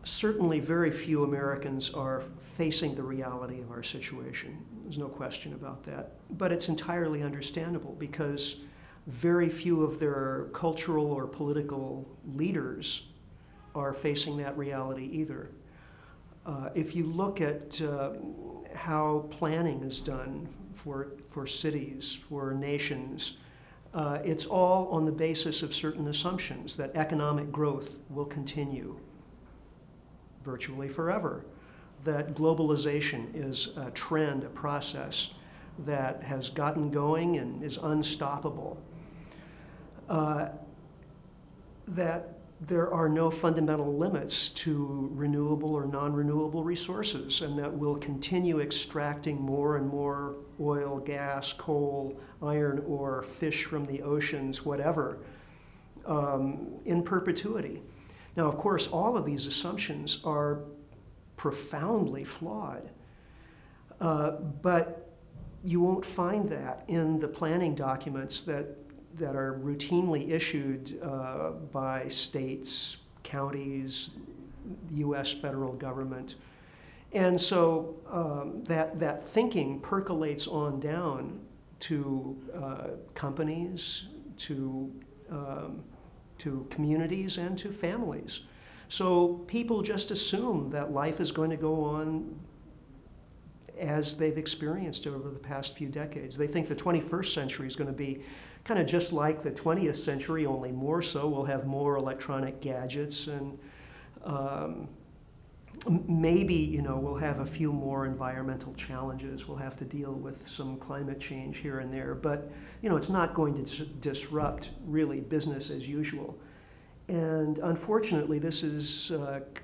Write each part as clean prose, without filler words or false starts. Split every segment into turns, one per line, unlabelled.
Certainly very few Americans are facing the reality of our situation. There's no question about that. But it's entirely understandable because very few of their cultural or political leaders are facing that reality either. If you look at how planning is done for cities, for nations, it's all on the basis of certain assumptions that economic growth will continue virtually forever, that globalization is a trend, a process that has gotten going and is unstoppable, that there are no fundamental limits to renewable or non-renewable resources, and that we'll continue extracting more and more oil, gas, coal, iron ore, fish from the oceans, whatever, in perpetuity. Now, of course, all of these assumptions are profoundly flawed, but you won't find that in the planning documents that are routinely issued by states, counties, U.S. federal government. And so that thinking percolates on down to companies, to communities, and to families. So people just assume that life is going to go on as they've experienced it over the past few decades. They think the 21st century is going to be kind of just like the 20th century, only more so. We'll have more electronic gadgets, and maybe, we'll have a few more environmental challenges. We'll have to deal with some climate change here and there, but it's not going to disrupt really business as usual. And unfortunately, this is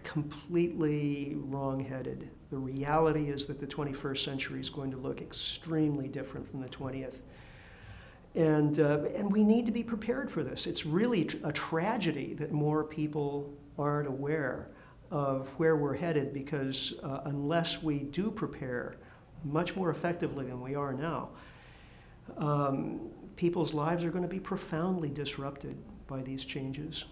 completely wrong-headed. The reality is that the 21st century is going to look extremely different from the 20th. And we need to be prepared for this. It's really a tragedy that more people aren't aware of where we're headed, because unless we do prepare much more effectively than we are now, people's lives are going to be profoundly disrupted by these changes.